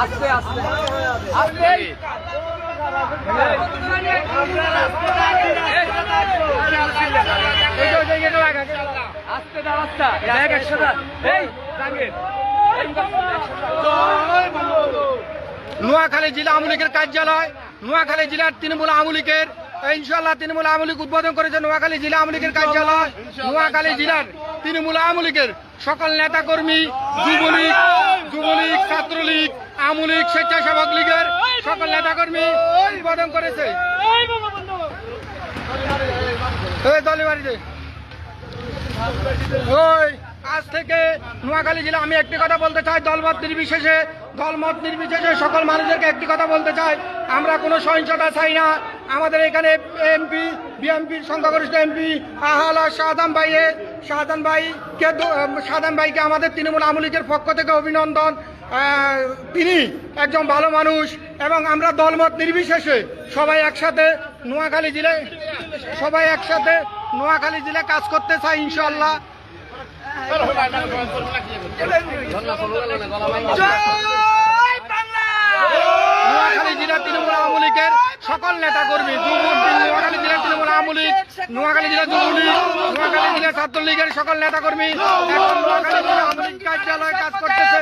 আস্তে আস্তে নোয়াখালী জেলা আওয়ামী লীগের কার্যালয়, নোয়াখালী জেলার তৃণমূল আওয়ামী লীগের ইনশাআল্লাহ তৃণমূল আওয়ামী লীগ উদ্বোধন করেছে নোয়াখালী জেলা আওয়ামী লীগের কার্যালয়। নোয়াখালী জেলার তৃণমূল আওয়ামী লীগের সকল নেতাকর্মী, যুবলীগ, ছাত্রলীগ, আওয়ামী লীগ, স্বেচ্ছাসেবক লীগের সকল নেতাকর্মী উদ্বোধন করেছে। আজ থেকে নোয়াখালী জেলা, আমি একটি কথা বলতে চাই, দলমত নির্বিশেষে সকল মানুষদেরকে একটি কথা বলতে চাই, আমরা কোনো সহিংসতা চাই না। আমাদের এখানে এমপি, বিএনপির সংখ্যাগরিষ্ঠ এমপি আহালা শাহজাহান ভাইকে আমাদের তৃণমূল আওয়ামী লীগের পক্ষ থেকে অভিনন্দন। তিনি একজন ভালো মানুষ এবং আমরা দলমত নির্বিশেষে সবাই একসাথে নোয়াখালী জেলায় কাজ করতে চাই ইনশাআল্লাহ। নোয়াখালী জেলা তৃণমূল আওয়ামী লীগের সকল নেতাকর্মী, নোয়াখালী জেলা তৃণমূল আওয়ামী লীগ, নোয়াখালী জেলা যুবলীগ, নোয়াখালী জেলা ছাত্রলীগের সকল নেতাকর্মী এখন নোয়াখালী জেলা আওয়ামী লীগ কার্যালয়ে কাজ করতেছে।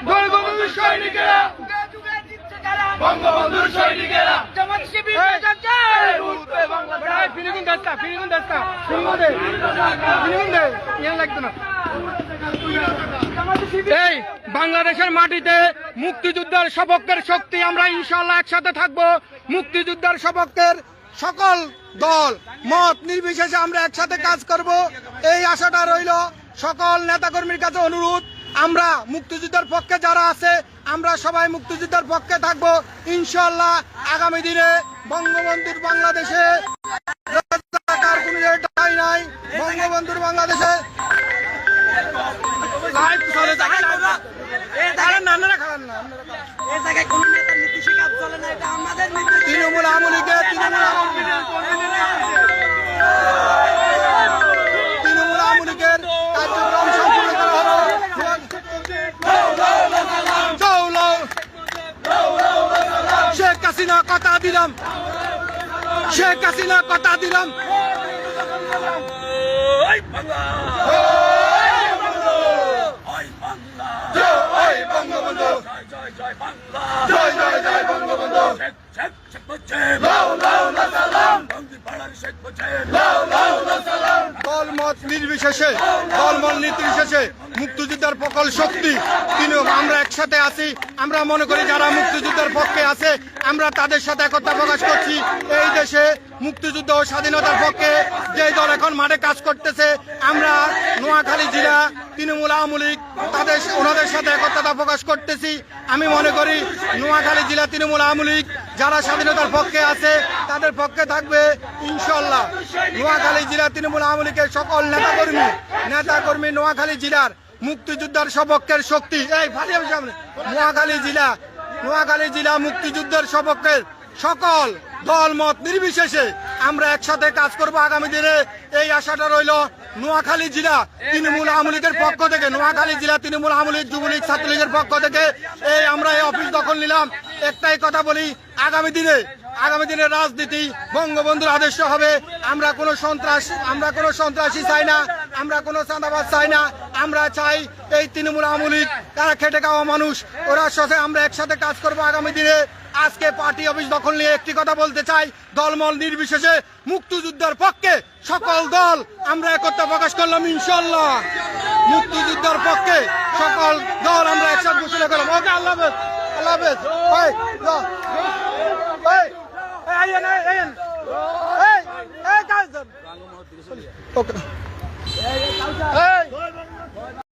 বঙ্গবন্ধুর সৈনিকেরা এই বাংলাদেশের মাটিতে মুক্তিযোদ্ধার সপক্ষের শক্তি আমরা ইনশাআল্লাহ একসাথে থাকবো। মুক্তিযোদ্ধার সপক্ষের সকল দল মত নির্বিশেষে আমরা একসাথে কাজ করব, এই আশাটা রইল। সকল নেতাকর্মীর কাছে অনুরোধ, আমরা মুক্তিযুদ্ধের পক্ষে যারা আছে আমরা সবাই মুক্তিযুদ্ধের পক্ষে থাকবো ইনশাআল্লাহ। আগামী দিনে বঙ্গবন্ধুর বাংলাদেশে নাই, বঙ্গবন্ধুর বাংলাদেশে তৃণমূল আওয়ামী লীগের কার্যক্রম সম্পূর্ণ করা হলো। শেখ হাসিনা কথা দিলাম, শেখ হাসিনা কথা দিলাম। দলমত নির্বিশেষে মুক্তিযোদ্ধার প্রকল শক্তি আমরা একসাথে আছি। আমরা মনে করি যারা মুক্তিযুদ্ধের পক্ষে আছে আমরা তাদের সাথে একতা প্রকাশ করছি। এই দেশে মুক্তিযুদ্ধ ও স্বাধীনতার পক্ষে যে দল এখন মাঠে কাজ করতেছে, আমরা নোয়াখালী জেলা তৃণমূল আওয়ামী লীগ ওনাদের সাথে একতা প্রকাশ করতেছি। আমি মনে করি নোয়াখালী জেলা তৃণমূল আওয়ামী লীগ যারা স্বাধীনতার পক্ষে আছে তাদের পক্ষে থাকবে ইনশাআল্লাহ। নোয়াখালী জেলা তৃণমূল আওয়ামী লীগের সকল নেতাকর্মী নোয়াখালী জেলার মুক্তিযোদ্ধার সপক্ষের শক্তি, এই সামনে নোয়াখালী জেলা মুক্তিযুদ্ধের সপক্ষের সকল দলমত নির্বিশেষে আমরা একসাথে কাজ করব আগামী দিনে, এই আশাটা রইল। নোয়াখালী জেলা তৃণমূল আওয়ামী লীগের পক্ষ থেকে, নোয়াখালী জেলা তৃণমূল আওয়ামী লীগ, যুবলীগ, ছাত্রলীগের পক্ষ থেকে আমরা এই অফিস দখল নিলাম। একটাই কথা বলি, আগামী দিনে রাজনীতি বঙ্গবন্ধুর আদর্শ হবে। আমরা কোনো সন্ত্রাসী চাই না, আমরা কোনো চাঁদাবাজ চাই না। আমরা চাই এই তৃণমূল আওয়ামী লীগ তারা খেটে খাওয়া মানুষ, ওরা সাথে আমরা একসাথে কাজ করবো আগামী দিনে। আজকে পার্টি অফিস দখল নিয়ে একটি কথা বলতে চাই, দলমল নির্বিশেষে মুক্তিযুদ্ধের পক্ষে সকল দল আমরা একতা প্রকাশ করলাম ইনশাল্লাহ। মুক্তিযুদ্ধের পক্ষে সকল দল আমরা একসাথে ঘোষণা করলাম। ওকে, আল্লাহ হাফেজ, আল্লাহ হাফেজ। ওকে।